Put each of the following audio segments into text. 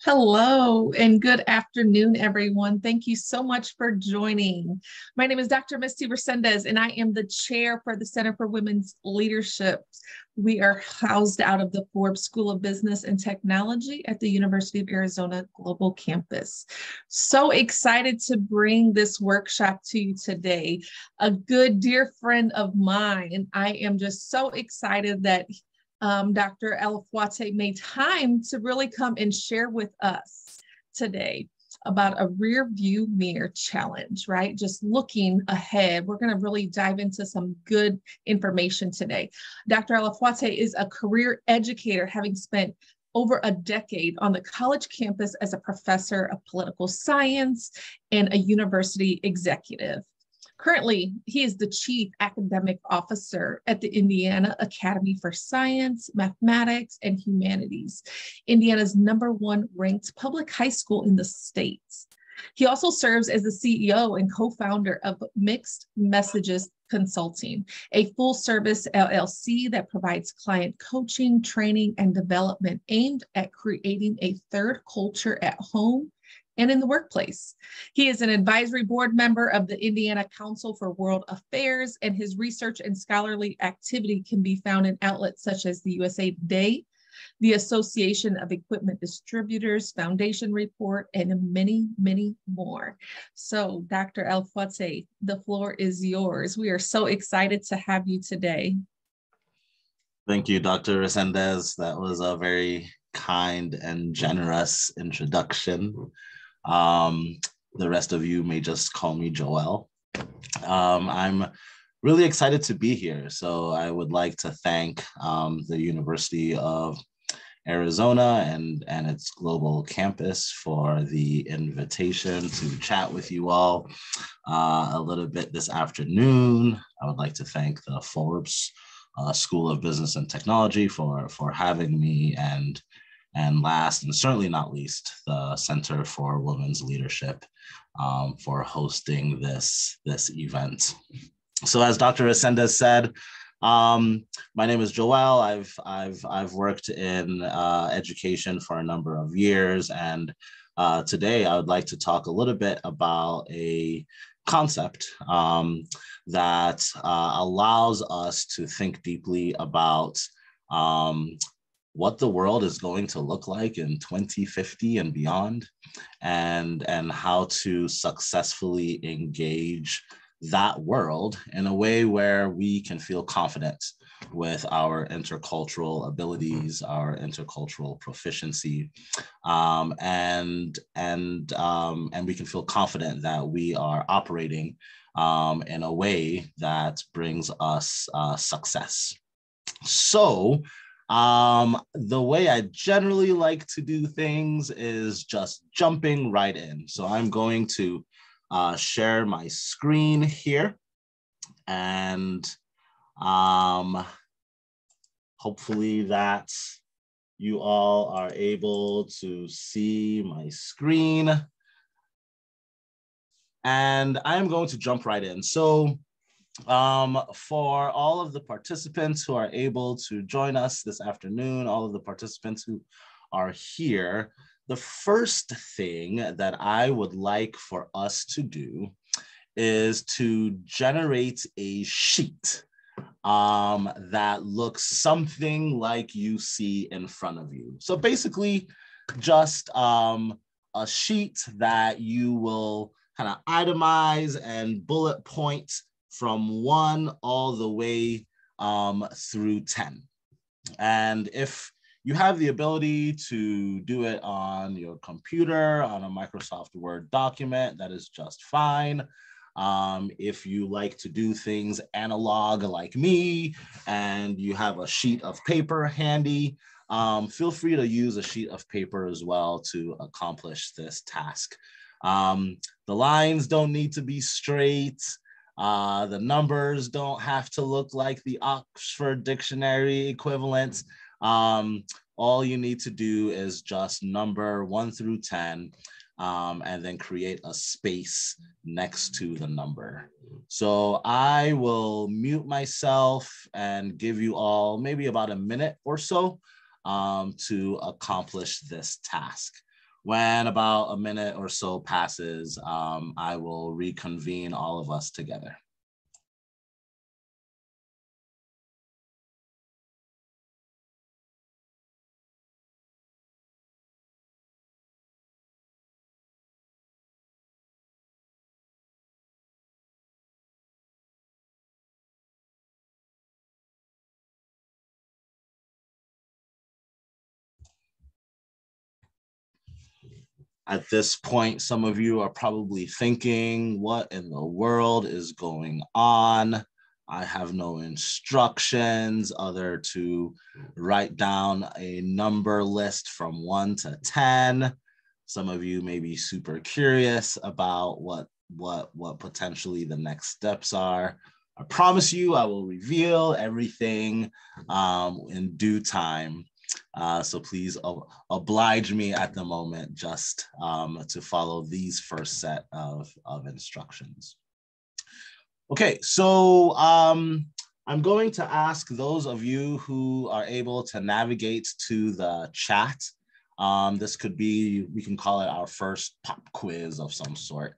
Hello and good afternoon, everyone. Thank you so much for joining. My name is Dr. Misty Resendez, and I am the chair for the Center for Women's Leadership. We are housed out of the Forbes School of Business and Technology at the University of Arizona Global Campus. So excited to bring this workshop to you today. A good dear friend of mine, and I am just so excited that Dr. Olufowote made time to really come and share with us today about a rear view mirror challenge, right? Just looking ahead. We're going to really dive into some good information today. Dr. Olufowote is a career educator, having spent over a decade on the college campus as a professor of political science and a university executive. Currently, he is the Chief Academic Officer at the Indiana Academy for Science, Mathematics, and Humanities, Indiana's #1 ranked public high school in the state. He also serves as the CEO and co-founder of Mixed Messages Consulting, a full-service LLC that provides client coaching, training, and development aimed at creating a third culture at home and in the workplace. He is an advisory board member of the Indiana Council for World Affairs, and his research and scholarly activity can be found in outlets such as the USA Today, the Association of Equipment Distributors Foundation Report, and many, many more. So, Dr. Olufowote, the floor is yours. We are so excited to have you today. Thank you, Dr. Resendez. That was a very kind and generous introduction. The rest of you may just call me Joel. I'm really excited to be here. So I would like to thank the University of Arizona and its global campus for the invitation to chat with you all a little bit this afternoon. I would like to thank the Forbes School of Business and Technology for having me, and last and certainly not least, the Center for Women's Leadership for hosting this event. So as Dr. Resendez said, my name is Joel. I've worked in education for a number of years, and today I would like to talk a little bit about a concept that allows us to think deeply about what the world is going to look like in 2050 and beyond, and how to successfully engage that world in a way where we can feel confident with our intercultural abilities, our intercultural proficiency, and we can feel confident that we are operating in a way that brings us success. So, the way I generally like to do things is just jumping right in. So I'm going to share my screen here, and hopefully that you all are able to see my screen. And I'm going to jump right in. So for all of the participants who are able to join us this afternoon, all of the participants who are here, the first thing that I would like for us to do is to generate a sheet that looks something like you see in front of you. So basically just a sheet that you will kind of itemize and bullet point from 1 all the way through 10. And if you have the ability to do it on your computer, on a Microsoft Word document, that is just fine. If you like to do things analog like me and you have a sheet of paper handy, feel free to use a sheet of paper as well to accomplish this task. The lines don't need to be straight. The numbers don't have to look like the Oxford Dictionary equivalent. All you need to do is just number 1 through 10, and then create a space next to the number. So I will mute myself and give you all maybe about a minute or so to accomplish this task. When about a minute or so passes, I will reconvene all of us together. At this point, some of you are probably thinking, what in the world is going on? I have no instructions other to write down a number list from 1 to 10. Some of you may be super curious about what potentially the next steps are. I promise you, I will reveal everything in due time. So please oblige me at the moment just to follow these first set of instructions. Okay, so I'm going to ask those of you who are able to navigate to the chat. This could be, we can call it our first pop quiz of some sort.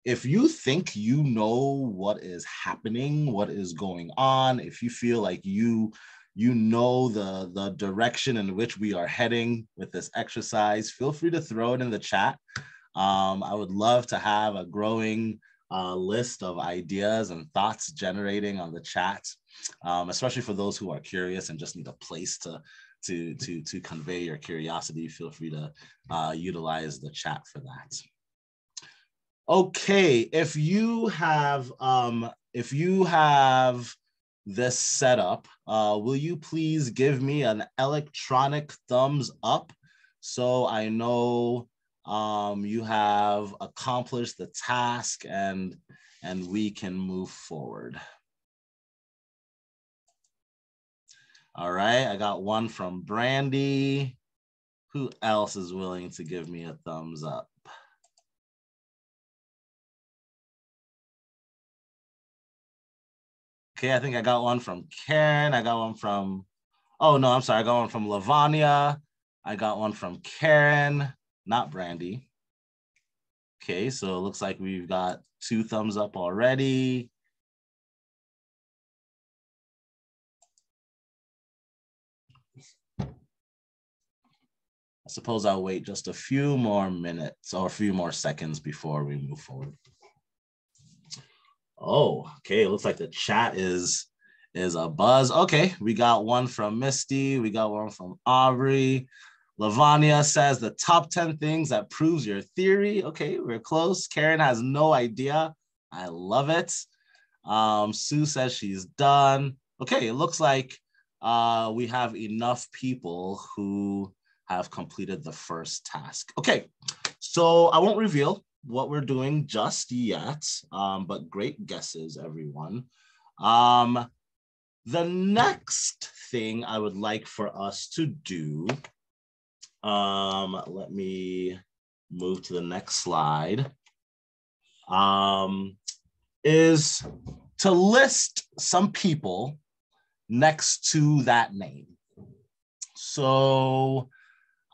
If you think you know what is happening, what is going on, if you feel like you know the direction in which we are heading with this exercise, feel free to throw it in the chat. I would love to have a growing list of ideas and thoughts generating on the chat, especially for those who are curious and just need a place to convey your curiosity. Feel free to utilize the chat for that. Okay, if you have this setup, will you please give me an electronic thumbs up so I know you have accomplished the task and we can move forward. All right, I got one from Brandy. Who else is willing to give me a thumbs up? Okay, I think I got one from Karen. I got one from, oh no, I'm sorry. I got one from Lavanya. I got one from Karen, not Brandy. Okay, so it looks like we've got 2 thumbs up already. I suppose I'll wait just a few more minutes or a few more seconds before we move forward. Oh, okay. It looks like the chat is a buzz. Okay, we got one from Misty. We got one from Aubrey. Lavanya says the top 10 things that proves your theory. Okay, we're close. Karen has no idea. I love it. Sue says she's done. Okay, it looks like we have enough people who have completed the first task. Okay, so I won't reveal what we're doing just yet, but great guesses, everyone. The next thing I would like for us to do, let me move to the next slide, is to list some people next to that name. So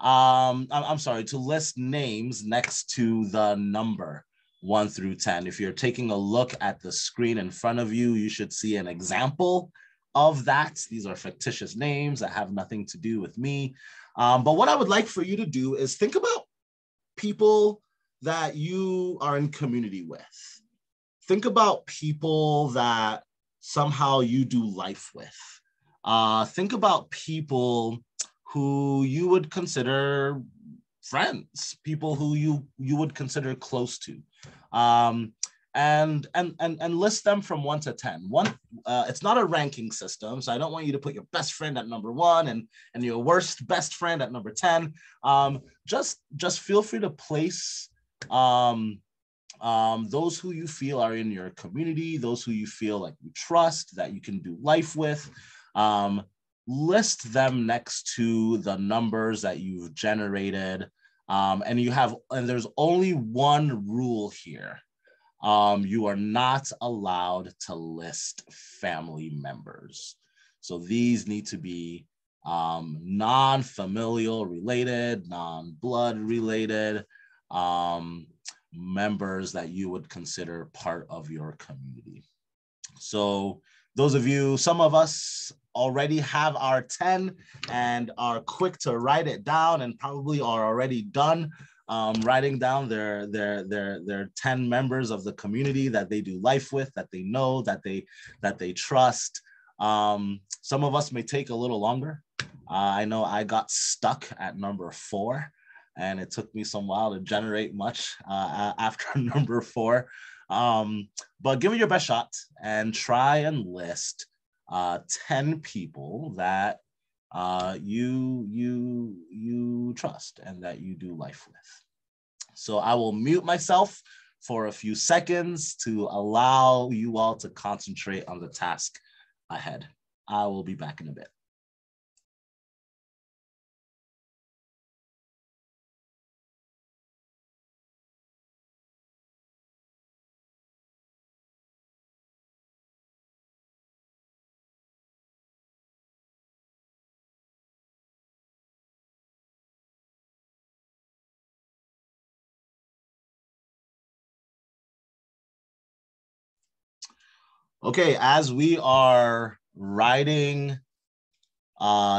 I'm sorry, to list names next to the number 1 through 10. If you're taking a look at the screen in front of you, you should see an example of that. These are fictitious names that have nothing to do with me. But what I would like for you to do is think about people that you are in community with. think about people that somehow you do life with. Think about people who you would consider friends, people who you would consider close to. And list them from 1 to 10. It's not a ranking system, so I don't want you to put your best friend at number 1 and your worst best friend at number 10. Just feel free to place those who you feel are in your community, those who you feel like you trust, that you can do life with. List them next to the numbers that you've generated. And there's only one rule here. You are not allowed to list family members. So these need to be non-familial related, non-blood related members that you would consider part of your community. So those of you, some of us already have our 10 and are quick to write it down and probably are already done writing down their 10 members of the community that they do life with, that they know, that they trust. Some of us may take a little longer. I know I got stuck at number 4, and it took me some while to generate much after number 4. But give it your best shot and try and list 10 people that you trust and that you do life with. So I will mute myself for a few seconds to allow you all to concentrate on the task ahead. I will be back in a bit. Okay, as we are writing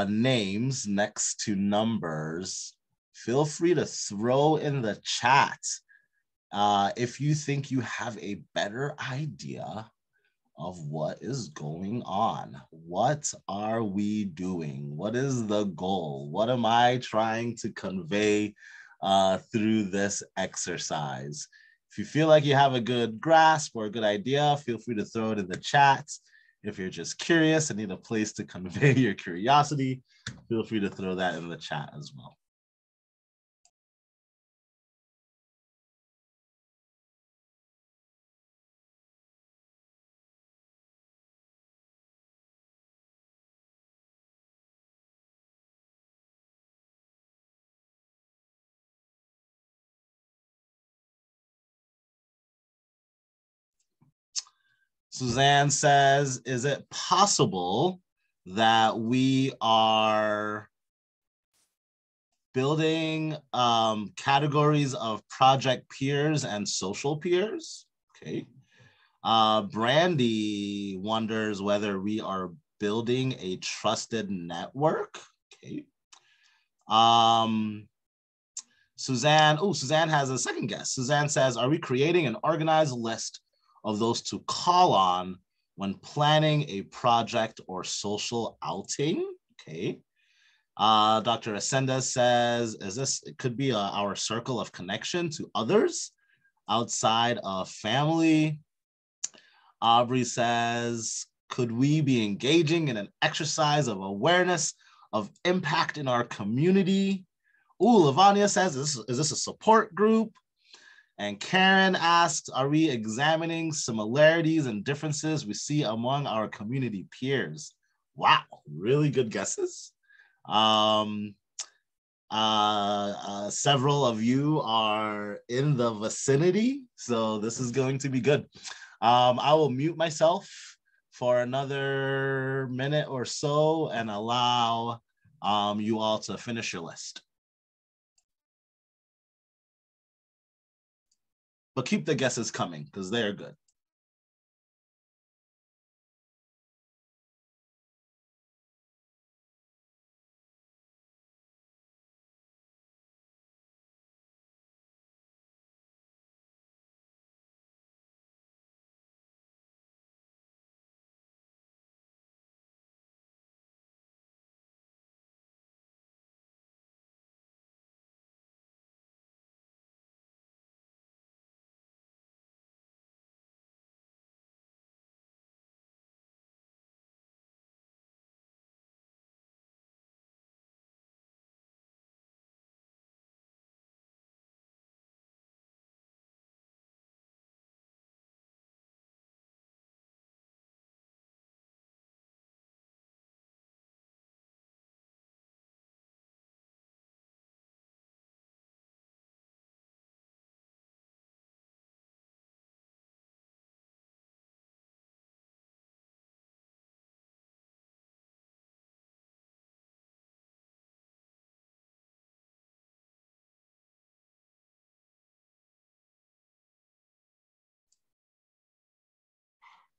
names next to numbers, feel free to throw in the chat if you think you have a better idea of what is going on. What are we doing? What is the goal? What am I trying to convey through this exercise? If you feel like you have a good grasp or a good idea, feel free to throw it in the chat. If you're just curious and need a place to convey your curiosity, feel free to throw that in the chat as well. Suzanne says, is it possible that we are building categories of project peers and social peers? Okay. Brandy wonders whether we are building a trusted network. Okay. Suzanne has a second guess. Suzanne says, are we creating an organized list of those to call on when planning a project or social outing? Okay. Dr. Ascenda says, it could be our circle of connection to others outside of family. Aubrey says, could we be engaging in an exercise of awareness of impact in our community? Lavanya says, is this a support group? And Karen asks, are we examining similarities and differences we see among our community peers? Wow, really good guesses. Several of you are in the vicinity, so this is going to be good. I will mute myself for another minute or so and allow you all to finish your list. But keep the guesses coming because they are good.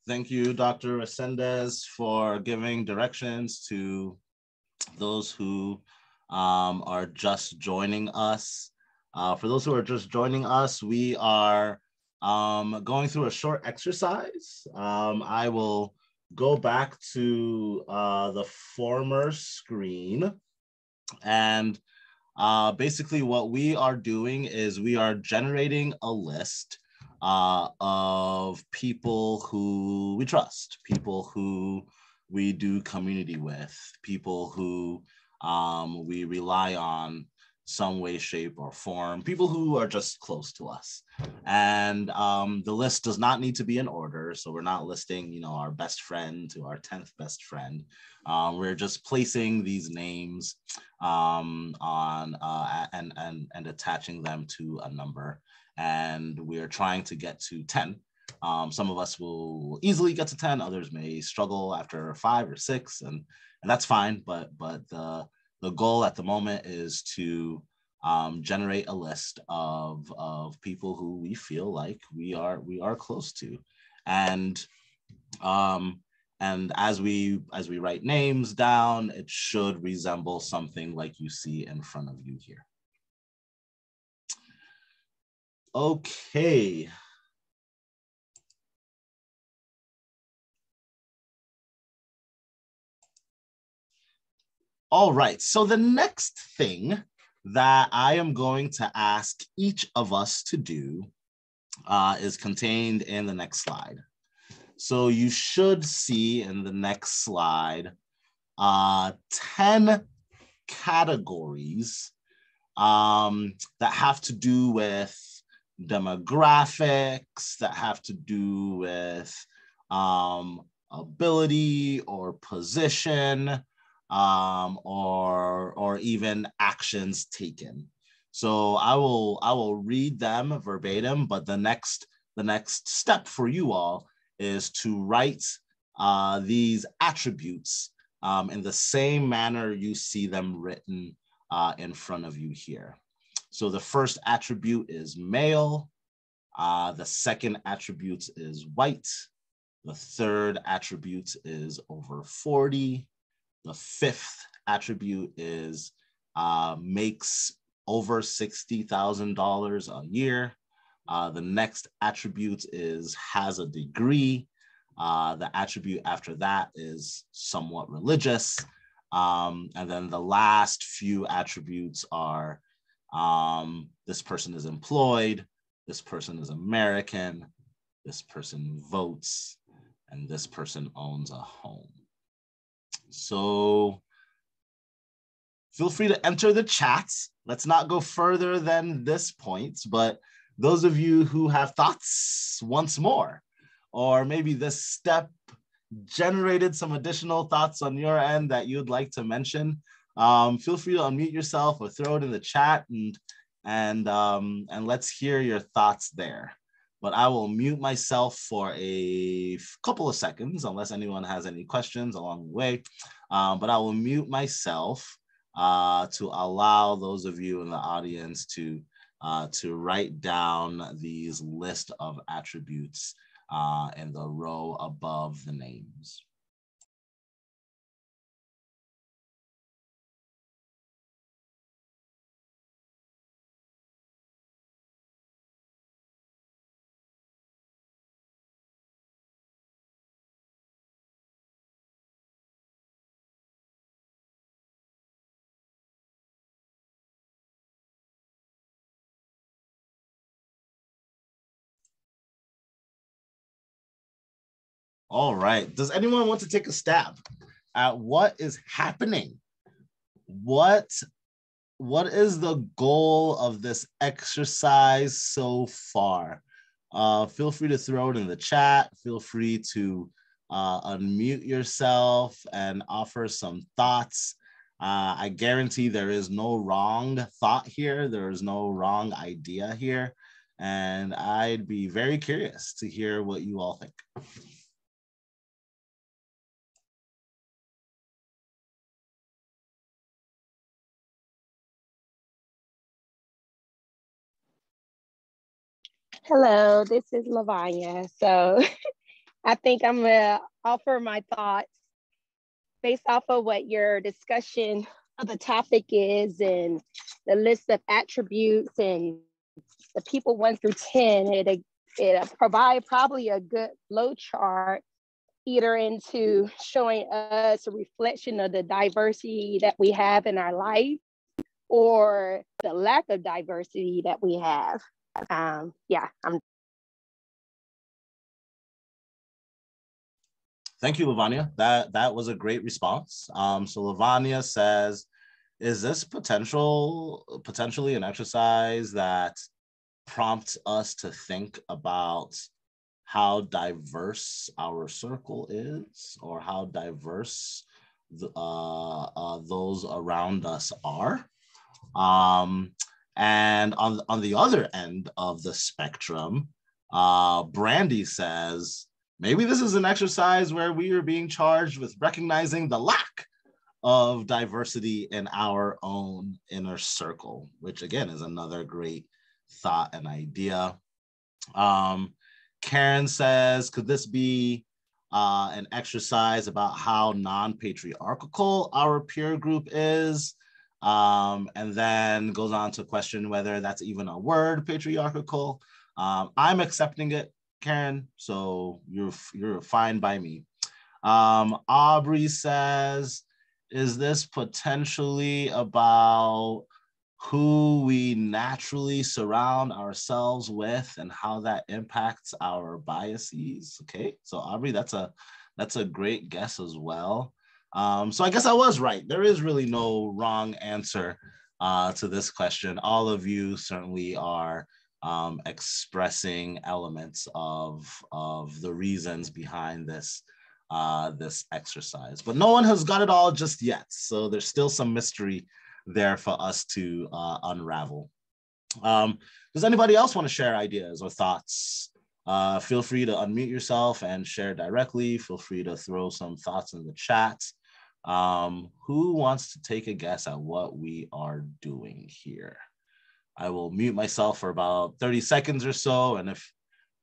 Thank you, Dr. Resendez, for giving directions to those who are just joining us. For those who are just joining us, we are going through a short exercise. I will go back to the former screen, and basically what we are doing is we are generating a list of people who we trust, people who we do community with, people who we rely on some way, shape, or form, people who are just close to us. And the list does not need to be in order. So we're not listing, you know, our best friend to our 10th best friend. We're just placing these names on and attaching them to a number. And we're trying to get to 10. Some of us will easily get to 10. Others may struggle after 5 or 6, and that's fine. But the goal at the moment is to generate a list of people who we feel like we are close to, and as we write names down, it should resemble something like you see in front of you here. Okay. All right, so the next thing that I am going to ask each of us to do is contained in the next slide. So you should see in the next slide 10 categories that have to do with demographics, that have to do with ability or position, or even actions taken. So I will read them verbatim, but the next step for you all is to write these attributes in the same manner you see them written in front of you here. So the first attribute is male. The second attribute is white. The third attribute is over 40. The fifth attribute is makes over $60,000 a year. The next attribute is has a degree. The attribute after that is somewhat religious. And then the last few attributes are this person is employed, this person is American, this person votes, and this person owns a home. So feel free to enter the chat. Let's not go further than this point, but those of you who have thoughts once more, or maybe this step generated some additional thoughts on your end that you'd like to mention, feel free to unmute yourself or throw it in the chat, and let's hear your thoughts there. But I will mute myself for a couple of seconds unless anyone has any questions along the way. But I will mute myself to allow those of you in the audience to write down these list of attributes in the row above the names. All right. Does anyone want to take a stab at what is happening? What is the goal of this exercise so far? Feel free to throw it in the chat. Feel free to unmute yourself and offer some thoughts. I guarantee there is no wrong thought here. There is no wrong idea here. And I'd be very curious to hear what you all think. Hello, this is Lavanya. So I think I'm gonna offer my thoughts based off of what your discussion of the topic is and the list of attributes and the people 1 through 10. It provide probably a good flow chart either into showing us a reflection of the diversity that we have in our life or the lack of diversity that we have. Thank you, Lavanya. That was a great response. So Lavanya says, is this potentially an exercise that prompts us to think about how diverse our circle is, or how diverse those around us are? And on the other end of the spectrum, Brandy says, maybe this is an exercise where we are being charged with recognizing the lack of diversity in our own inner circle, which again is another great thought and idea. Karen says, could this be an exercise about how non-patriarchal our peer group is? And then goes on to question whether that's even a word, patriarchal. I'm accepting it, Karen, so you're fine by me. Aubrey says, is this potentially about who we naturally surround ourselves with and how that impacts our biases? Okay, so Aubrey, that's a great guess as well. So I guess I was right. There is really no wrong answer to this question. All of you certainly are expressing elements of the reasons behind this exercise, but no one has got it all just yet. So there's still some mystery there for us to unravel. Does anybody else want to share ideas or thoughts? Feel free to unmute yourself and share directly. Feel free to throw some thoughts in the chat. Who wants to take a guess at what we are doing here? I will mute myself for about 30 seconds or so, and if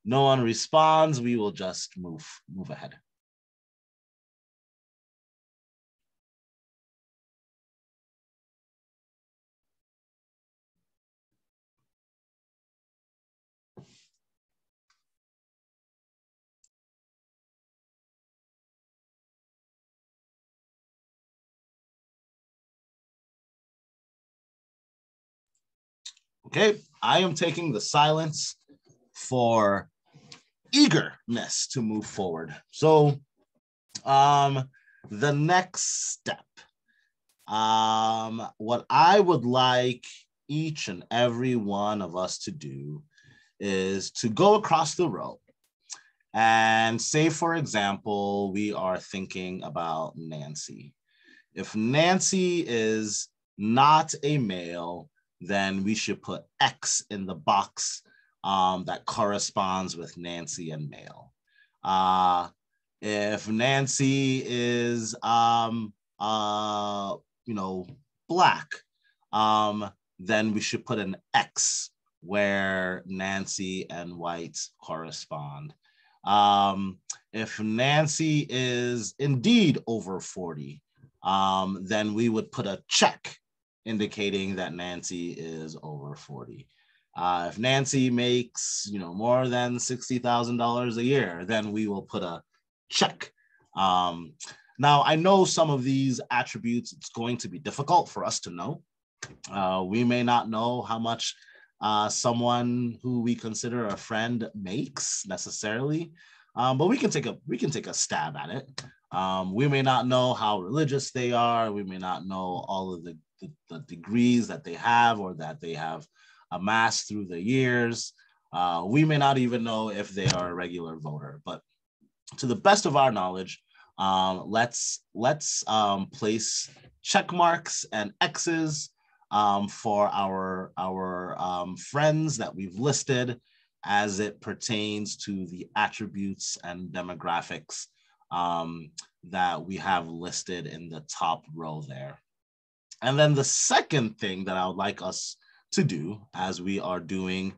no one responds, we will just move ahead. Okay, I am taking the silence for eagerness to move forward. So the next step, what I would like each and every one of us to do is to go across the row and say, for example, we are thinking about Nancy. If Nancy is not a male, then we should put X in the box that corresponds with Nancy and male. If Nancy is, black, then we should put an X where Nancy and white correspond. If Nancy is indeed over 40, then we would put a check indicating that Nancy is over 40. If Nancy makes, more than $60,000 a year, then we will put a check. Now, I know some of these attributes, it's going to be difficult for us to know. We may not know how much someone who we consider a friend makes necessarily, but we can take a stab at it. We may not know how religious they are. We may not know all of the degrees that they have or that they have amassed through the years. We may not even know if they are a regular voter, but to the best of our knowledge, let's place check marks and X's for our friends that we've listed as it pertains to the attributes and demographics that we have listed in the top row there. And then the second thing that I would like us to do as we are doing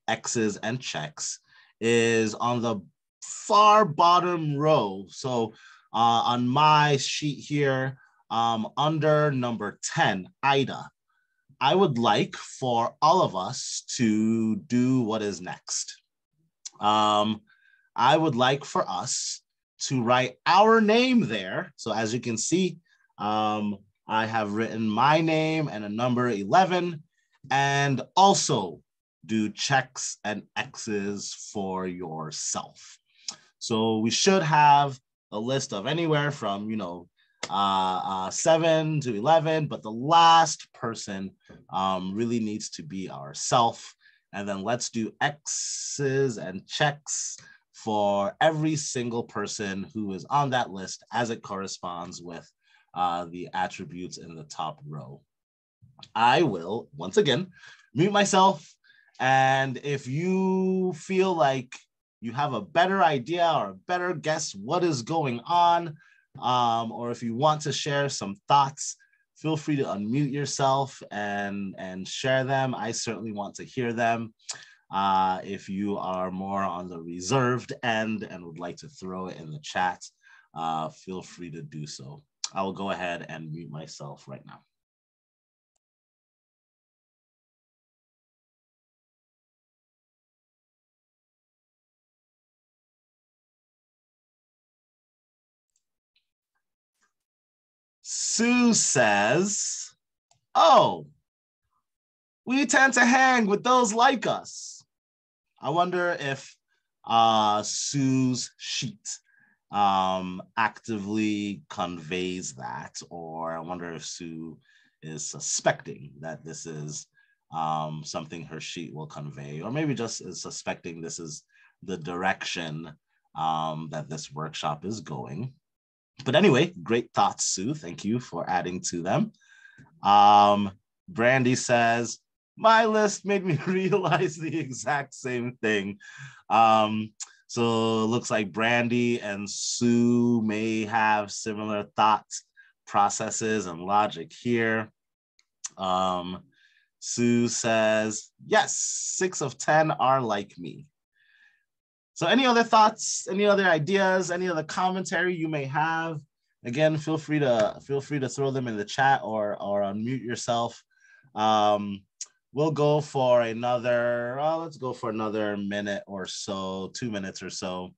X's and checks is on the far bottom row. So on my sheet here, under number 10, Ida, I would like for all of us to do what is next. I would like for us to write our name there. So as you can see, I have written my name and a number 11, and also do checks and X's for yourself. So we should have a list of anywhere from, 7 to 11, but the last person really needs to be ourself. And then let's do X's and checks for every single person who is on that list as it corresponds with the attributes in the top row. I will, once again, mute myself. And if you feel like you have a better idea or a better guess what is going on, or if you want to share some thoughts, feel free to unmute yourself and share them. I certainly want to hear them. If you are more on the reserved end and would like to throw it in the chat, feel free to do so. I will go ahead and mute myself right now. Sue says, oh, we tend to hang with those like us. I wonder if Sue's sheet actively conveys that, or I wonder if Sue is suspecting that this is something her sheet will convey, or maybe just is suspecting this is the direction that this workshop is going. But anyway, great thoughts, Sue. Thank you for adding to them. Brandy says, my list made me realize the exact same thing. So it looks like Brandy and Sue may have similar thought processes and logic here. Sue says, yes, 6 of 10 are like me. So any other thoughts, any other ideas, any other commentary you may have? Again, feel free to throw them in the chat or unmute yourself. We'll go for another, let's go for another minute or so, 2 minutes or so.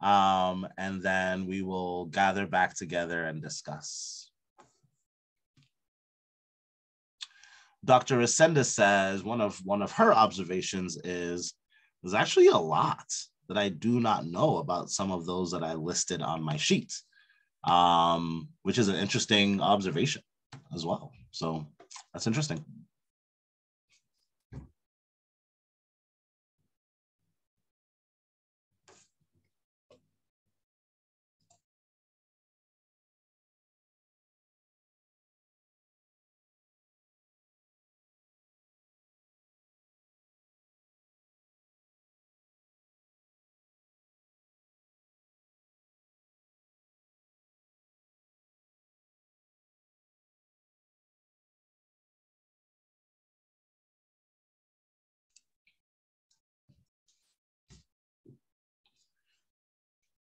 And then we will gather back together and discuss. Dr. Resenda says one of her observations is there's actually a lot that I do not know about some of those that I listed on my sheet, which is an interesting observation as well. So that's interesting.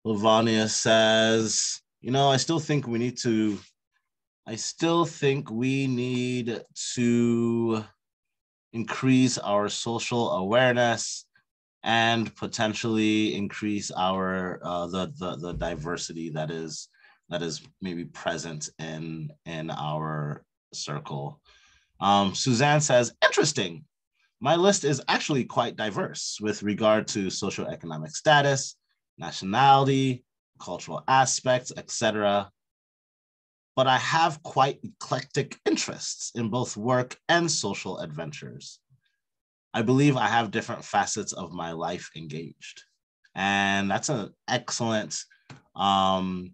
Lavania says, I still think we need to increase our social awareness and potentially increase our the diversity that is maybe present in our circle. Suzanne says, interesting. My list is actually quite diverse with regard to socioeconomic status, nationality, cultural aspects, etc. But I have quite eclectic interests in both work and social adventures. I believe I have different facets of my life engaged. And that's an excellent, I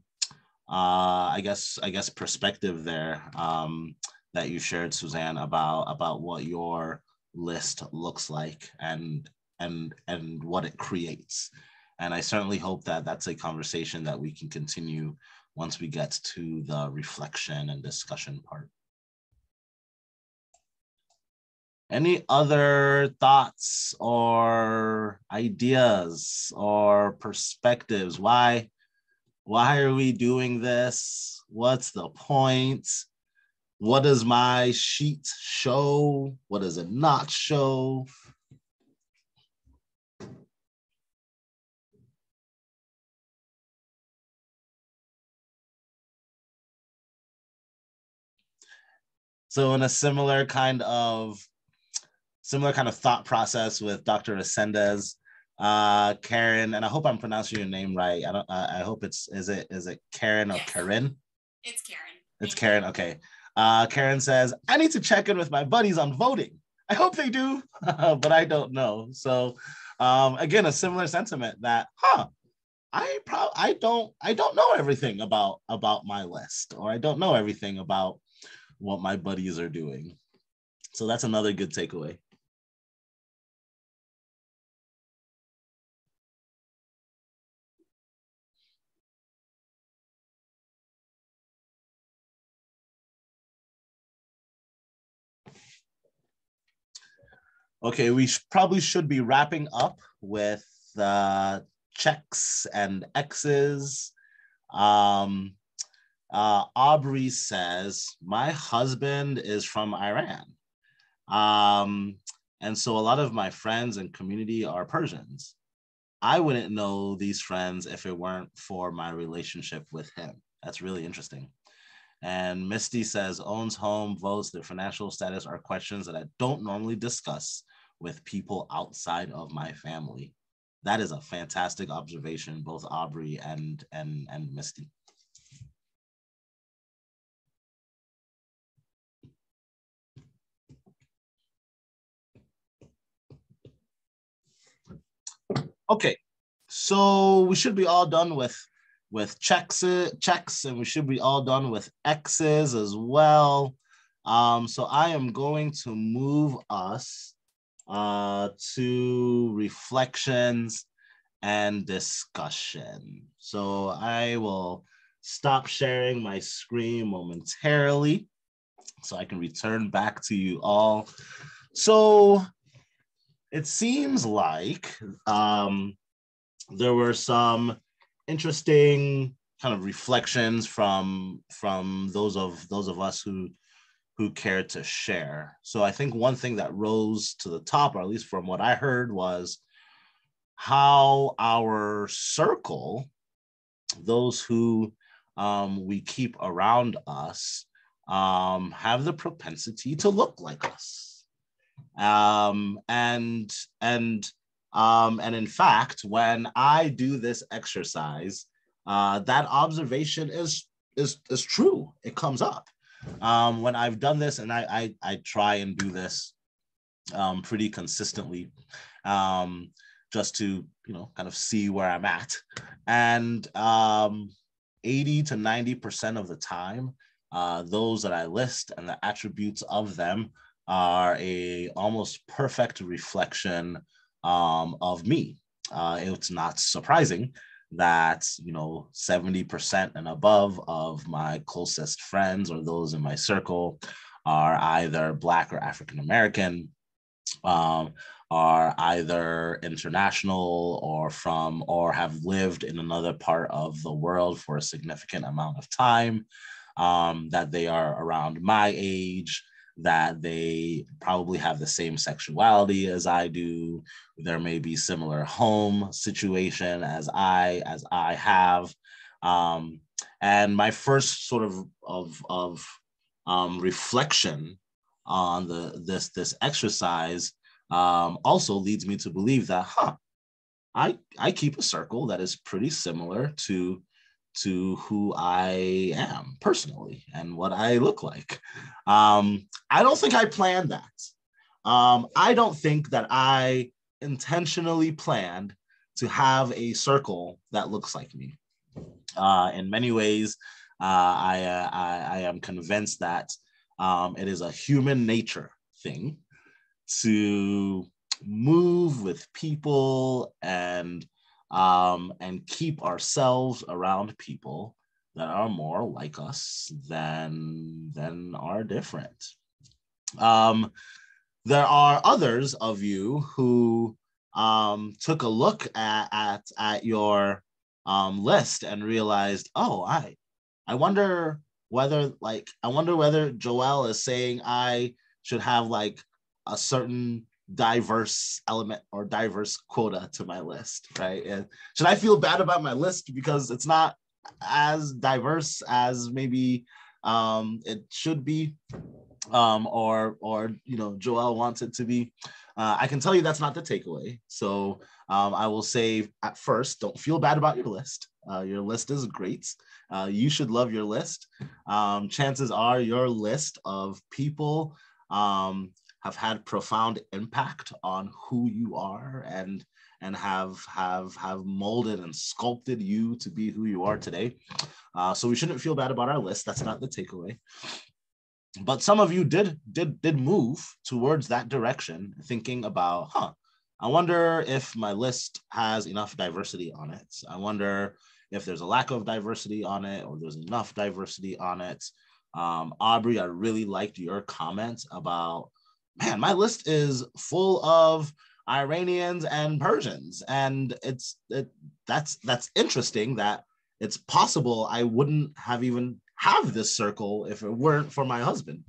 guess perspective there that you shared, Suzanne, about what your list looks like and what it creates. And I certainly hope that that's a conversation that we can continue once we get to the reflection and discussion part. Any other thoughts or ideas or perspectives? Why are we doing this? What's the point? What does my sheet show? What does it not show? So in a similar kind of thought process with Dr. Ascendez, Karen, and I hope I'm pronouncing your name right. I hope is it Karen or Karen? It's Karen. It's Karen. Okay. Karen says, I need to check in with my buddies on voting. I hope they do, but I don't know. So again, a similar sentiment that, I don't know everything about my list, or I don't know everything about what my buddies are doing. So that's another good takeaway. Okay, we probably should be wrapping up with checks and X's. Aubrey says, my husband is from Iran. And so a lot of my friends and community are Persians. I wouldn't know these friends if it weren't for my relationship with him. That's really interesting. And Misty says, owns home, votes, their financial status are questions that I don't normally discuss with people outside of my family. That is a fantastic observation, both Aubrey and Misty. Okay, so we should be all done with checks, and we should be all done with X's as well. So I am going to move us to reflections and discussion. So I will stop sharing my screen momentarily so I can return back to you all. So it seems like there were some interesting kind of reflections from those of us who cared to share. So I think one thing that rose to the top, or at least from what I heard, was how our circle, those who we keep around us, have the propensity to look like us. And in fact, when I do this exercise, that observation is true. It comes up. When I've done this, and I try and do this pretty consistently, just to kind of see where I'm at. And 80 to 90% of the time, those that I list and the attributes of them are a almost perfect reflection of me. It's not surprising that 70% and above of my closest friends or those in my circle are either Black or African American, are either international or have lived in another part of the world for a significant amount of time, that they are around my age, that they probably have the same sexuality as I do. There may be similar home situation as I have. And my first sort of reflection on this exercise also leads me to believe that, I keep a circle that is pretty similar to who I am personally and what I look like. I don't think I planned that. I don't think that I intentionally planned to have a circle that looks like me. In many ways, I am convinced that it is a human nature thing to move with people and keep ourselves around people that are more like us than are different. there are others of you who took a look at your list and realized, oh, I wonder whether Joelle is saying I should have like a certain diverse element or diverse quota to my list, right? And should I feel bad about my list because it's not as diverse as maybe it should be, or Joelle wants it to be? I can tell you that's not the takeaway. So I will say at first, don't feel bad about your list. Your list is great. You should love your list. Chances are your list of people have had profound impact on who you are and have molded and sculpted you to be who you are today. So we shouldn't feel bad about our list. That's not the takeaway. But some of you did move towards that direction, thinking about, I wonder if my list has enough diversity on it. I wonder if there's a lack of diversity on it or there's enough diversity on it. Aubrey, I really liked your comments about, man, my list is full of Iranians and Persians. And that's interesting that it's possible I wouldn't have even have this circle if it weren't for my husband.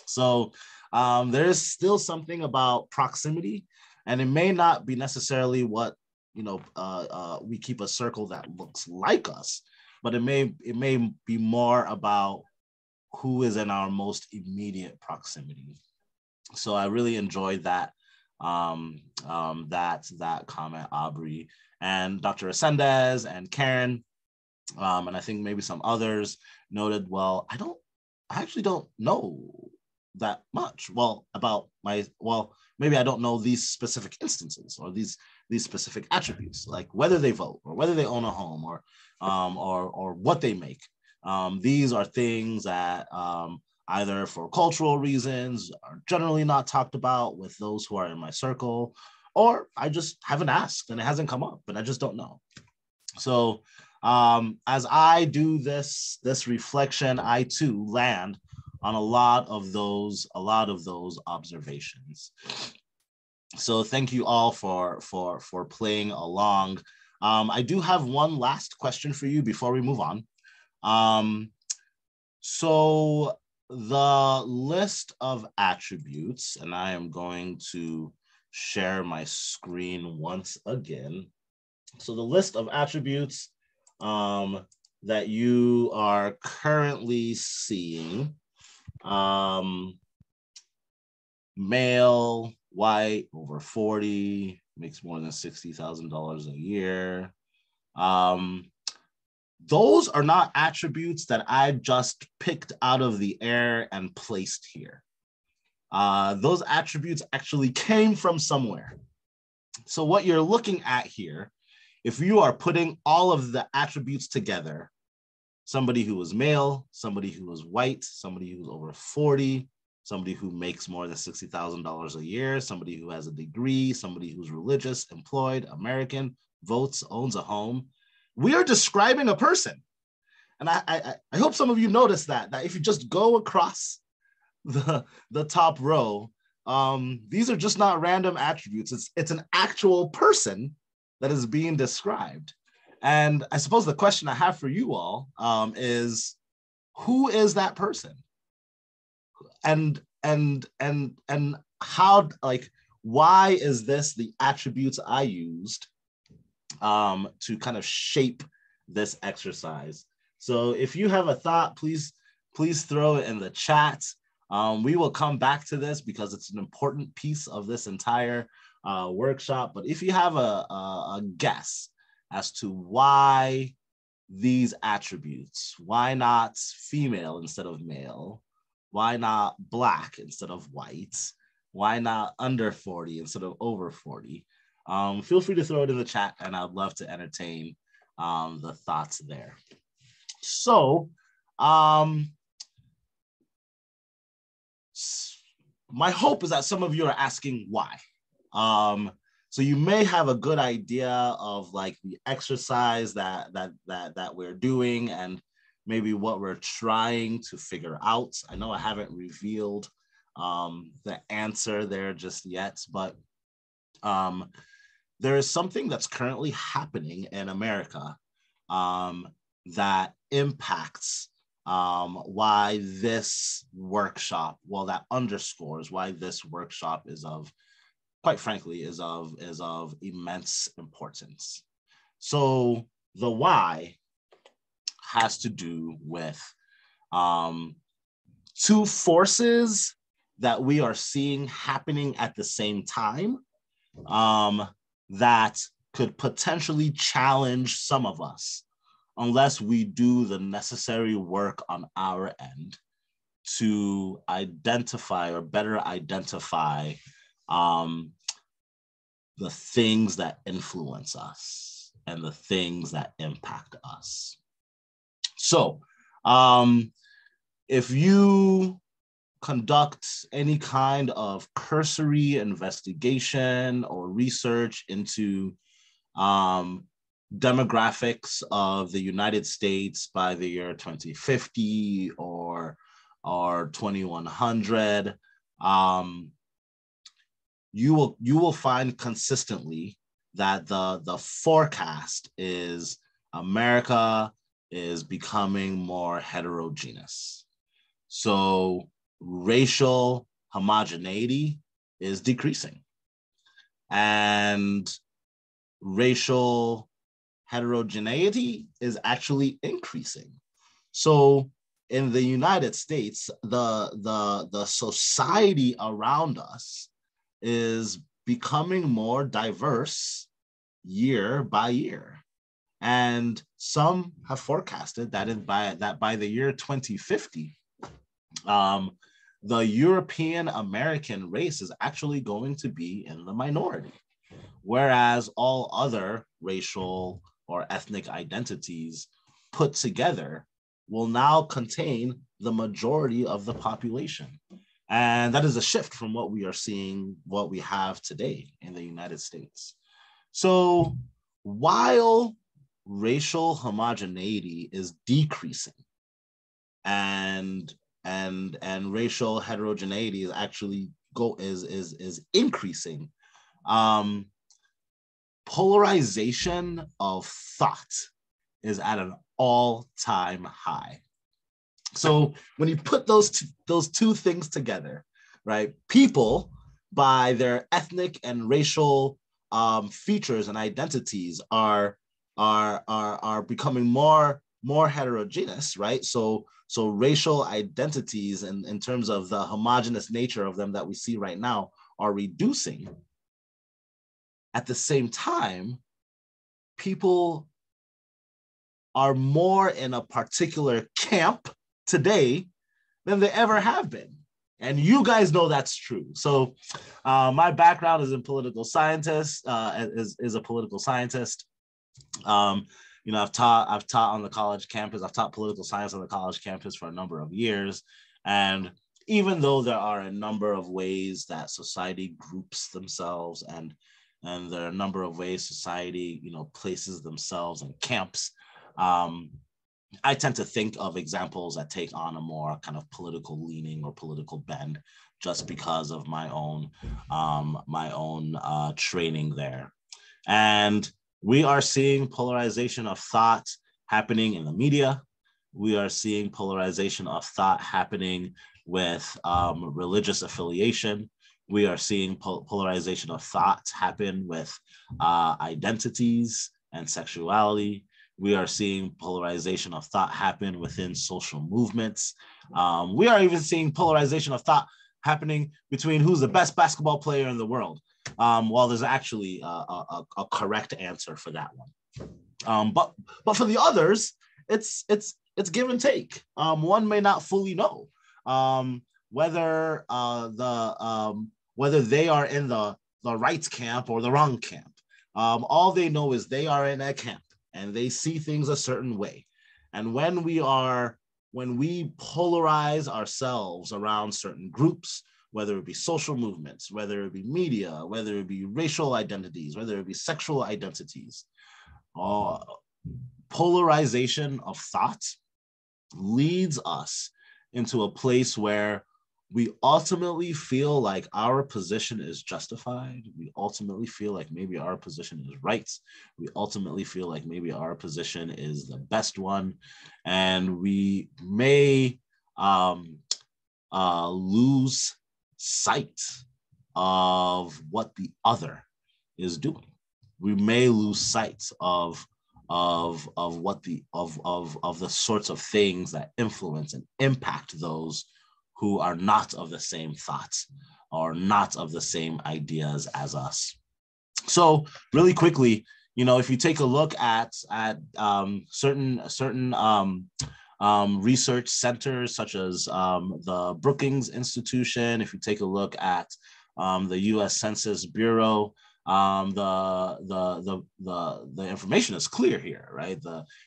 So there is still something about proximity, and it may not be necessarily what we keep a circle that looks like us, but it may be more about who is in our most immediate proximity. So I really enjoyed that that comment, Aubrey, and Dr. Ascendez and Karen. And I think maybe some others noted, well, I actually don't know that much. Maybe I don't know these specific instances or these specific attributes, like whether they vote or whether they own a home or what they make. These are things that either for cultural reasons are generally not talked about with those who are in my circle, or I just haven't asked and it hasn't come up, but I just don't know. So as I do this reflection, I too land on a lot of those observations. So thank you all for playing along. I do have one last question for you before we move on. So the list of attributes, and I am going to share my screen once again. So the list of attributes that you are currently seeing, male, white, over 40, makes more than $60,000 a year. Those are not attributes that I just picked out of the air and placed here. Those attributes actually came from somewhere. So what you're looking at here, if you are putting all of the attributes together, somebody who is male, somebody who is white, somebody who's over 40, somebody who makes more than $60,000 a year, somebody who has a degree, somebody who's religious, employed, American, votes, owns a home, we are describing a person. And I hope some of you notice that if you just go across the top row, these are just not random attributes. It's an actual person that is being described. And I suppose the question I have for you all is, who is that person? And how, like, why is this the attributes I used to kind of shape this exercise? So if you have a thought, please throw it in the chat. We will come back to this because it's an important piece of this entire workshop. But if you have a guess as to why these attributes, why not female instead of male? Why not Black instead of white? Why not under 40 instead of over 40? Feel free to throw it in the chat, and I'd love to entertain the thoughts there. So my hope is that some of you are asking why. So you may have a good idea of like the exercise that we're doing and maybe what we're trying to figure out. I know I haven't revealed the answer there just yet, but there is something that's currently happening in America that impacts why this workshop, well, that underscores why this workshop is of, quite frankly, is of immense importance. So the why has to do with two forces that we are seeing happening at the same time that could potentially challenge some of us unless we do the necessary work on our end to identify or better identify the things that influence us and the things that impact us. So if you conduct any kind of cursory investigation or research into demographics of the United States by the year 2050 or 2100, you will find consistently that the forecast is America is becoming more heterogeneous. So racial homogeneity is decreasing, and racial heterogeneity is actually increasing. So in the United States, the society around us is becoming more diverse year by year. And some have forecasted that by the year 2050, the European American race is actually going to be in the minority, whereas all other racial or ethnic identities put together will now contain the majority of the population. And that is a shift from what we are seeing, what we have today in the United States. So while racial homogeneity is decreasing and racial heterogeneity is actually is increasing, polarization of thought is at an all-time high. So when you put those two things together, right, people by their ethnic and racial features and identities are becoming more heterogeneous, right? So racial identities in terms of the homogeneous nature of them that we see right now are reducing. At the same time, people are more in a particular camp today than they ever have been. And you guys know that's true. So my background is in political scientist, is a political scientist. I've taught on the college campus. I've taught political science on the college campus for a number of years. And even though there are a number of ways that society groups themselves and there are a number of ways society, places themselves in camps, I tend to think of examples that take on a more kind of political leaning or political bend, just because of my own training there. And we are seeing polarization of thought happening in the media. We are seeing polarization of thought happening with religious affiliation. We are seeing polarization of thought happen with identities and sexuality. We are seeing polarization of thought happen within social movements. We are even seeing polarization of thought happening between who's the best basketball player in the world. While there's actually a correct answer for that one. But for the others, it's give and take. One may not fully know whether they are in the right camp or the wrong camp. All they know is they are in a camp and they see things a certain way. And when we polarize ourselves around certain groups, whether it be social movements, whether it be media, whether it be racial identities, whether it be sexual identities, polarization of thought leads us into a place where we ultimately feel like our position is justified. We ultimately feel like maybe our position is right. We ultimately feel like maybe our position is the best one. And we may lose sight of what the other is doing. We may lose sight of what of the sorts of things that influence and impact those who are not of the same thoughts or not of the same ideas as us. So really quickly, if you take a look at certain research centers such as the Brookings Institution, if you take a look at the U.S. Census Bureau, the information is clear here, right?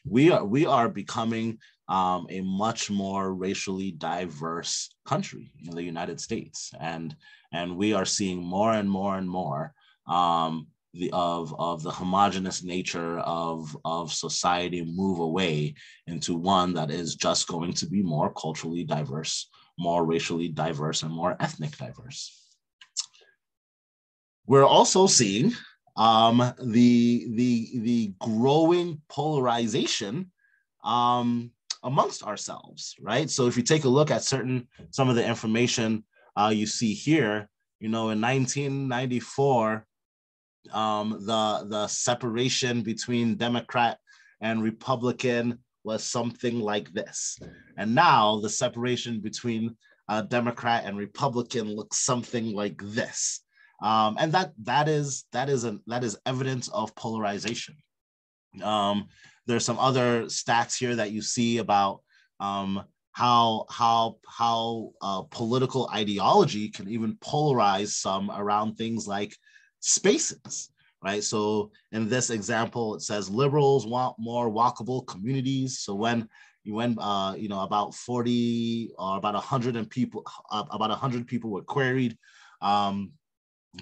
We are becoming a much more racially diverse country in the United States, and we are seeing more and more and more of the homogenous nature of society move away into one that is just going to be more culturally diverse, more racially diverse, and more ethnic diverse. We're also seeing the growing polarization amongst ourselves, right? So if you take a look at some of the information you see here, in 1994, the separation between Democrat and Republican was something like this, and now the separation between Democrat and Republican looks something like this. And that is evidence of polarization. There's some other stats here that you see about how political ideology can even polarize some around things like spaces, right? So in this example, it says liberals want more walkable communities. So when about 40 or about 100 people were queried,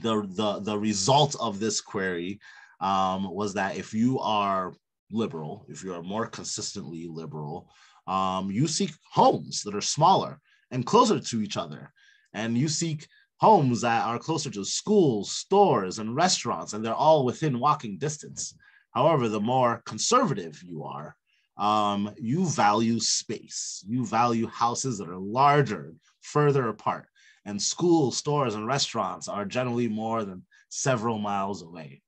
the result of this query was that if you are liberal, if you are more consistently liberal, you seek homes that are smaller and closer to each other, and you seek homes that are closer to schools, stores, and restaurants, and they're all within walking distance. However, the more conservative you are, you value space. You value houses that are larger, further apart. And schools, stores, and restaurants are generally more than several miles away.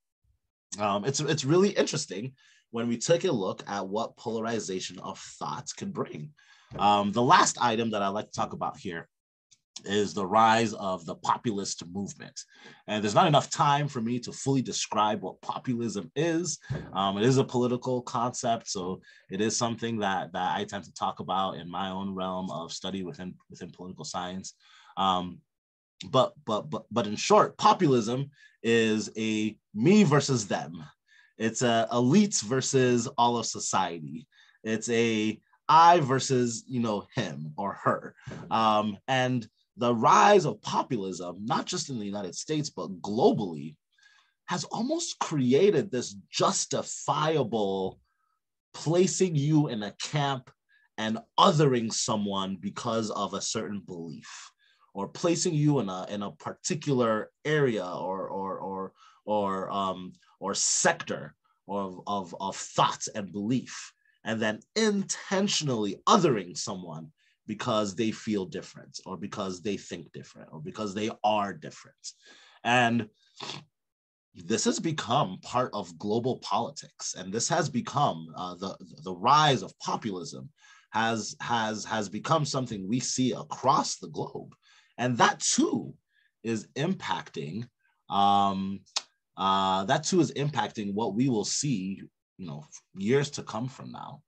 It's really interesting when we take a look at what polarization of thoughts can bring. The last item that I'd like to talk about here is the rise of the populist movement. And there's not enough time for me to fully describe what populism is. It is a political concept, so it is something that I tend to talk about in my own realm of study within political science. But in short, populism is a me versus them. It's a elites versus all of society. It's a I versus him or her. And the rise of populism, not just in the United States but globally, has almost created this justifiable placing you in a camp and othering someone because of a certain belief, or placing you in a particular area or sector of thoughts and belief, and then intentionally othering someone because they feel different, or because they think different, or because they are different. And this has become part of global politics, and this has become the rise of populism has become something we see across the globe. And that too is impacting what we will see, years to come from now.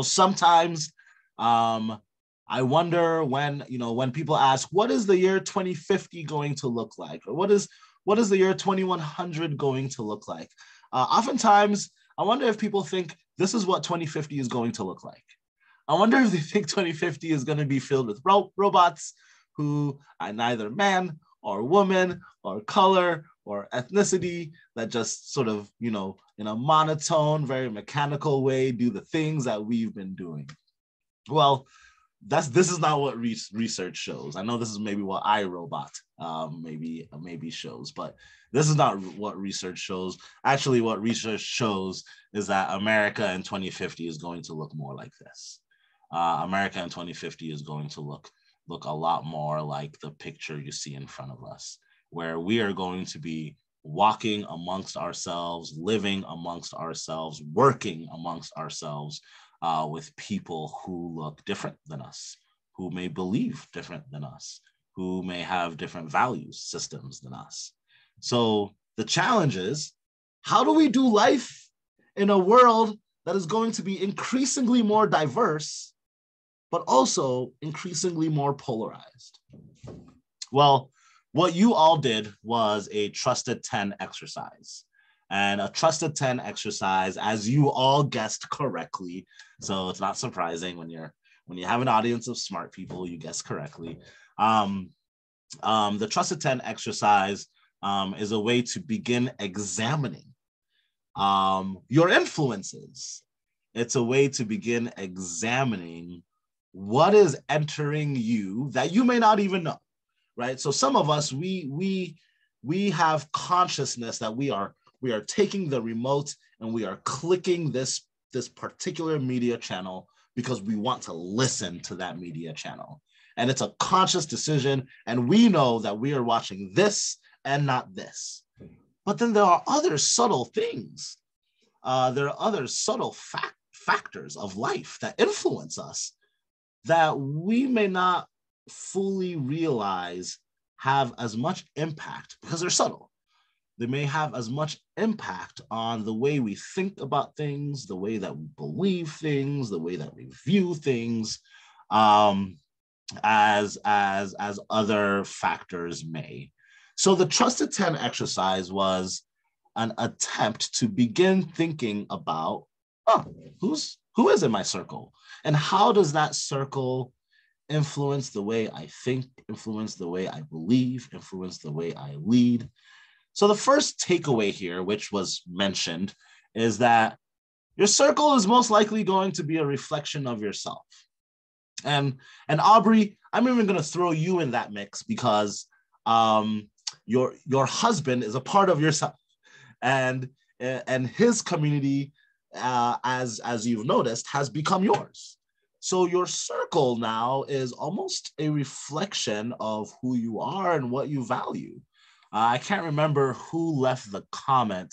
Sometimes I wonder when people ask, what is the year 2050 going to look like? Or what is the year 2100 going to look like? Oftentimes, I wonder if people think this is what 2050 is going to look like. I wonder if they think 2050 is going to be filled with robots who are neither man or woman or color or ethnicity, that just sort of, in a monotone, very mechanical way, do the things that we've been doing. Well, this is not what research shows. I know this is maybe what iRobot maybe shows, but this is not what research shows. Actually, what research shows is that America in 2050 is going to look more like this. America in 2050 is going to look a lot more like the picture you see in front of us, where we are going to be walking amongst ourselves, living amongst ourselves, working amongst ourselves, with people who look different than us, who may believe different than us, who may have different values systems than us. So the challenge is, how do we do life in a world that is going to be increasingly more diverse, but also increasingly more polarized? Well, what you all did was a trusted 10 exercise. And a trusted 10 exercise, as you all guessed correctly, so it's not surprising when you have an audience of smart people, you guess correctly. The trusted 10 exercise is a way to begin examining your influences. It's a way to begin examining what is entering you that you may not even know, right? So some of us, we have consciousness that we are taking the remote and we are clicking this particular media channel because we want to listen to that media channel. And it's a conscious decision. And we know that we are watching this and not this. But then there are other subtle things. There are other subtle factors of life that influence us that we may not fully realize have as much impact because they're subtle. They may have as much impact on the way we think about things, the way that we believe things, the way that we view things, as other factors may. So the Trusted 10 exercise was an attempt to begin thinking about, who is in my circle? And how does that circle influence the way I think, influence the way I believe, influence the way I lead? So the first takeaway here, which was mentioned, is that your circle is most likely going to be a reflection of yourself. And Aubrey, I'm even going to throw you in that mix because your husband is a part of yourself, and his community, as you've noticed, has become yours. So your circle now is almost a reflection of who you are and what you value. I can't remember who left the comment.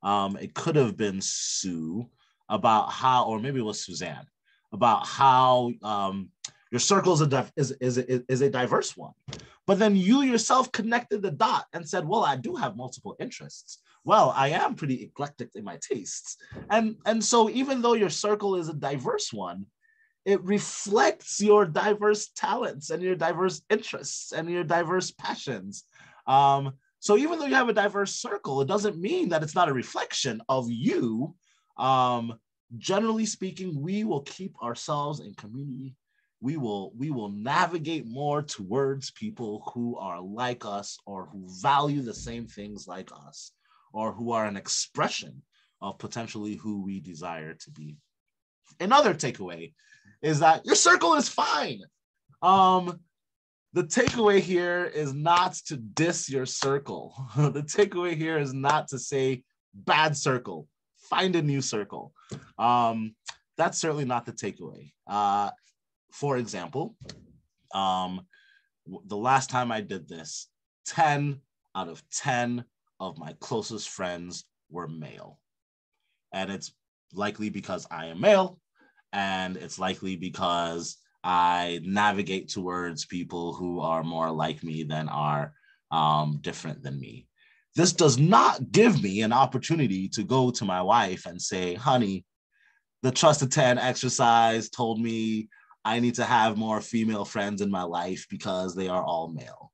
It could have been Sue, about how, or maybe it was Suzanne, about how your circle is a diverse one. But then you yourself connected the dot and said, well, I do have multiple interests. Well, I am pretty eclectic in my tastes. And so even though your circle is a diverse one, it reflects your diverse talents and your diverse interests and your diverse passions. So even though you have a diverse circle, it doesn't mean that it's not a reflection of you. Generally speaking, we will keep ourselves in community. We will navigate more towards people who are like us or who value the same things like us or who are an expression of potentially who we desire to be. Another takeaway is that your circle is fine. The takeaway here is not to diss your circle. The takeaway here is not to say bad circle, find a new circle. That's certainly not the takeaway. For example, the last time I did this, 10 out of 10 of my closest friends were male. And it's likely because I am male, and it's likely because I navigate towards people who are more like me than are different than me. This does not give me an opportunity to go to my wife and say, honey, the Trusted 10 exercise told me I need to have more female friends in my life because they are all male.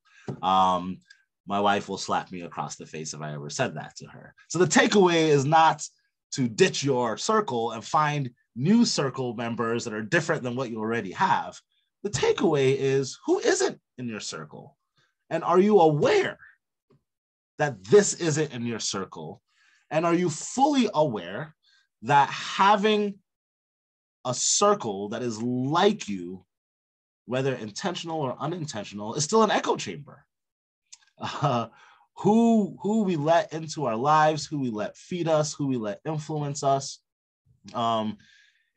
My wife will slap me across the face if I ever said that to her. So the takeaway is not to ditch your circle and find new circle members that are different than what you already have. The takeaway is, who isn't in your circle? And are you aware that this isn't in your circle? And are you fully aware that having a circle that is like you whether intentional or unintentional, is still an echo chamber. Who we let into our lives, who we let feed us, who we let influence us,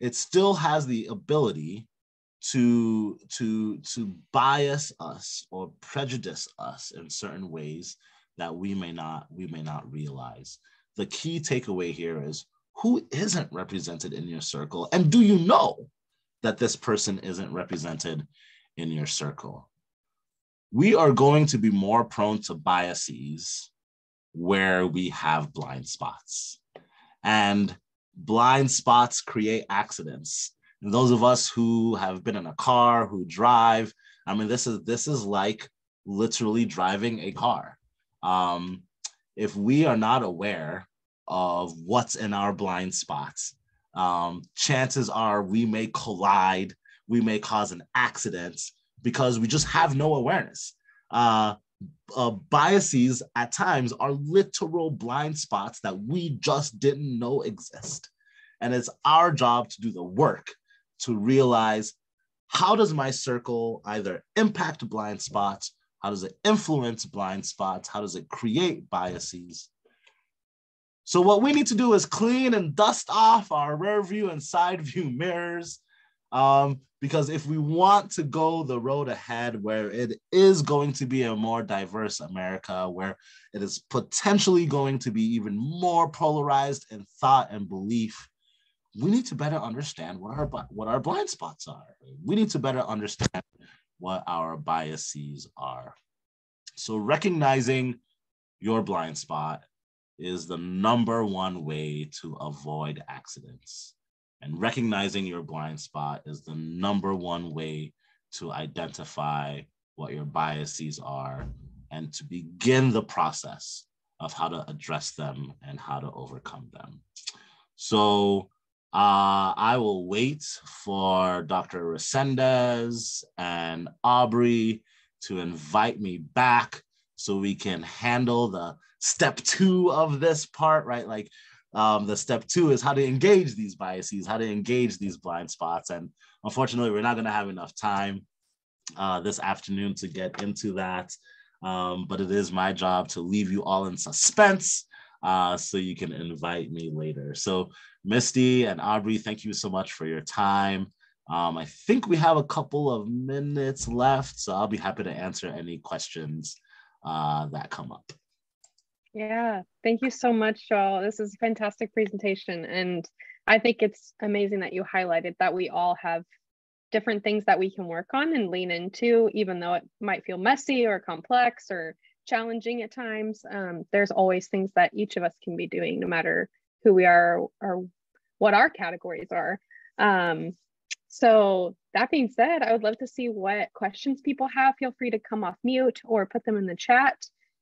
it still has the ability to bias us or prejudice us in certain ways that we may not realize. The key takeaway here is, who isn't represented in your circle? And do you know that this person isn't represented in your circle? We are going to be more prone to biases where we have blind spots. And blind spots create accidents. And those of us who have been in a car, who drive, I mean, this is like literally driving a car. If we are not aware of what's in our blind spots, chances are we may collide, we may cause an accident because we just have no awareness. Biases at times are literal blind spots that we just didn't know exist. And it's our job to do the work to realize, how does my circle either impact blind spots? How does it influence blind spots? How does it create biases? So what we need to do is clean and dust off our rear view and side view mirrors, because if we want to go the road ahead where it is going to be a more diverse America, where it is potentially going to be even more polarized in thought and belief, we need to better understand what our blind spots are. We need to better understand what our biases are. So recognizing your blind spot is the number one way to avoid accidents. And recognizing your blind spot is the number one way to identify what your biases are and to begin the process of how to address them and how to overcome them. So I will wait for Dr. Resendez and Aubrey to invite me back so we can handle the step 2 of this part, right? Like the step 2 is how to engage these biases, how to engage these blind spots. And unfortunately, we're not going to have enough time this afternoon to get into that. But it is my job to leave you all in suspense so you can invite me later. So Misty and Aubrey, thank you so much for your time. I think we have a couple of minutes left, so I'll be happy to answer any questions that come up. Yeah, thank you so much, Joel. This is a fantastic presentation. And I think it's amazing that you highlighted that we all have different things that we can work on and lean into, even though it might feel messy or complex or challenging at times. There's always things that each of us can be doing, no matter who we are or what our categories are. So that being said, I would love to see what questions people have. Feel free to come off mute or put them in the chat.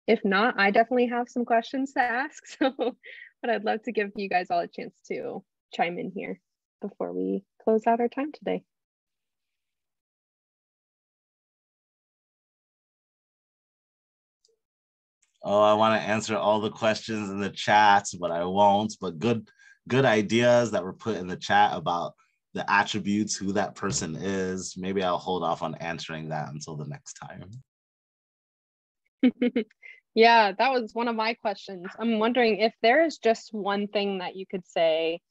If not, I definitely have some questions to ask. So, but I'd love to give you guys all a chance to chime in here before we close out our time today. Oh, I want to answer all the questions in the chats, but I won't. But good ideas that were put in the chat about the attributes, who that person is. Maybe I'll hold off on answering that until the next time. Yeah, that was one of my questions. I'm wondering if there is just one thing that you could say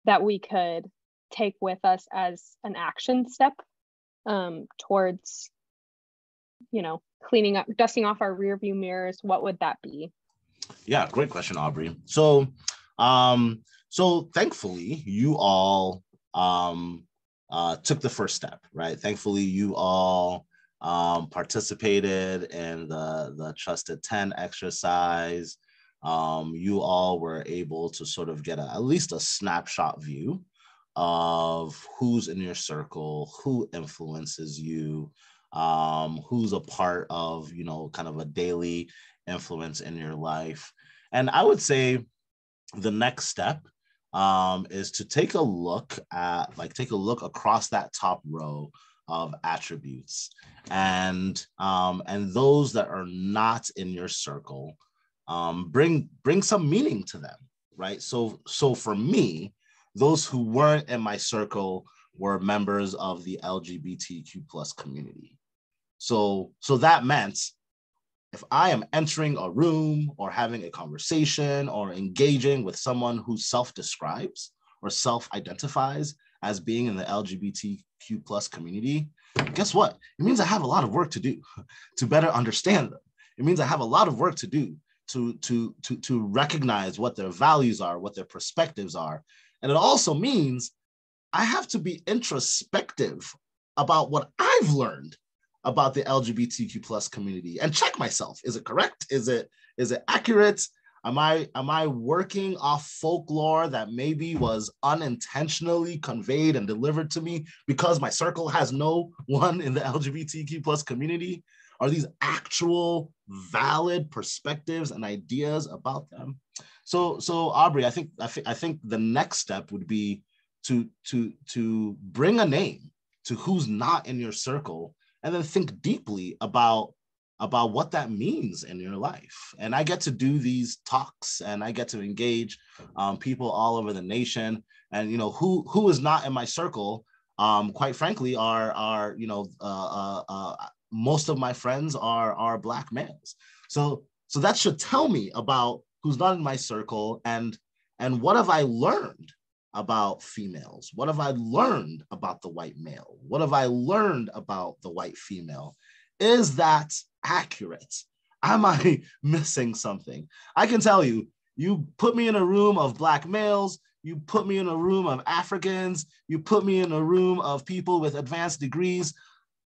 that we could take with us as an action step towards, cleaning up, dusting off our rear view mirrors. What would that be? Yeah, great question, Aubrey. So thankfully you all took the first step, right? Thankfully you all participated in the Trusted 10 exercise. You all were able to sort of get at least a snapshot view of who's in your circle, who influences you, who's a part of, kind of a daily influence in your life. And I would say the next step is to take a look across that top row of attributes, and those that are not in your circle, bring some meaning to them, right? So for me, those who weren't in my circle were members of the LGBTQ plus community. So that meant if I am entering a room or having a conversation or engaging with someone who self-describes or self-identifies as being in the LGBTQ plus community, guess what? It means I have a lot of work to do to better understand them. It means I have a lot of work to do to recognize what their values are, what their perspectives are. And it also means I have to be introspective about what I've learned about the LGBTQ plus community and check myself. Is it correct? Is it accurate? Am I working off folklore that maybe was unintentionally conveyed and delivered to me because my circle has no one in the LGBTQ plus community? Are these actual valid perspectives and ideas about them? So Aubrey, I think the next step would be to bring a name to who's not in your circle, and then think deeply about what that means in your life. And I get to do these talks, and I get to engage people all over the nation. And who is not in my circle, quite frankly, are most of my friends are Black males. So that should tell me about who's not in my circle, and what have I learned about females? What have I learned about the white male? What have I learned about the white female? Is that accurate? Am I missing something? I can tell you, you put me in a room of Black males, you put me in a room of Africans, you put me in a room of people with advanced degrees,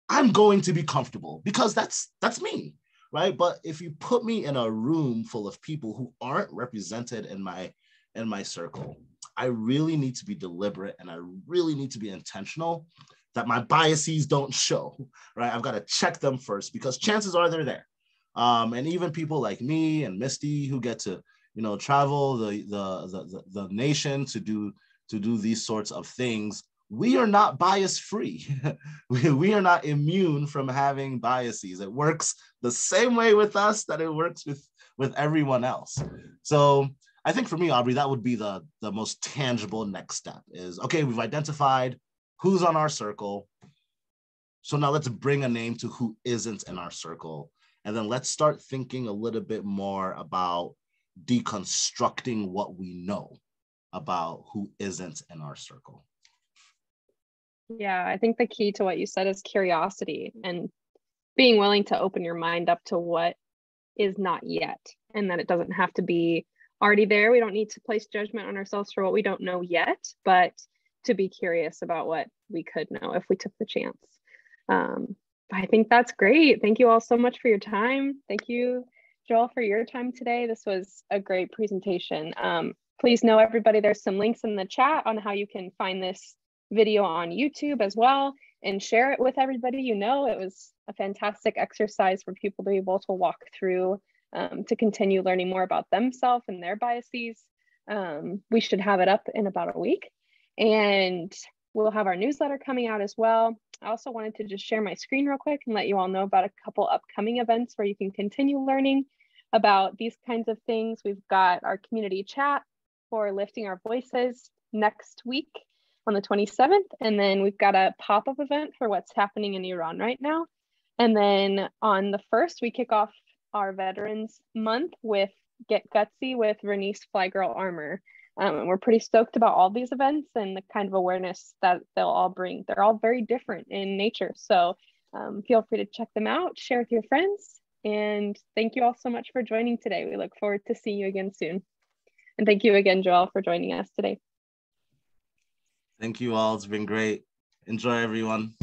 I'm going to be comfortable because that's me, right? But if you put me in a room full of people who aren't represented in my circle, I really need to be deliberate, and I really need to be intentional that my biases don't show, right? I've got to check them first because chances are they're there. And even people like me and Misty who get to, travel the nation to do these sorts of things, we are not bias free. we are not immune from having biases. It works the same way with us that it works with everyone else. So I think for me, Aubrey, that would be the most tangible next step is, okay, we've identified who's on our circle. So now let's bring a name to who isn't in our circle. And then let's start thinking a little bit more about deconstructing what we know about who isn't in our circle. Yeah, I think the key to what you said is curiosity and being willing to open your mind up to what is not yet, and that it doesn't have to be already there. We don't need to place judgment on ourselves for what we don't know yet, but to be curious about what we could know if we took the chance. I think that's great. Thank you all so much for your time. Thank you, Joel, for your time today. This was a great presentation. Please know, everybody, there's some links in the chat on how you can find this video on YouTube as well, and share it with everybody you know. It was a fantastic exercise for people to be able to walk through to continue learning more about themselves and their biases. We should have it up in about a week, and we'll have our newsletter coming out as well. I also wanted to just share my screen real quick and let you all know about a couple upcoming events where you can continue learning about these kinds of things. We've got our community chat for lifting our voices next week on the 27th. And then we've got a pop-up event for what's happening in Iran right now. And then on the 1st, we kick off our Veterans Month with Get Gutsy with Vernice Flygirl Armor. And we're pretty stoked about all these events and the kind of awareness that they'll all bring. They're all very different in nature. So feel free to check them out, share with your friends. And thank you all so much for joining today. We look forward to seeing you again soon. And thank you again, Joel, for joining us today. Thank you all. It's been great. Enjoy, everyone.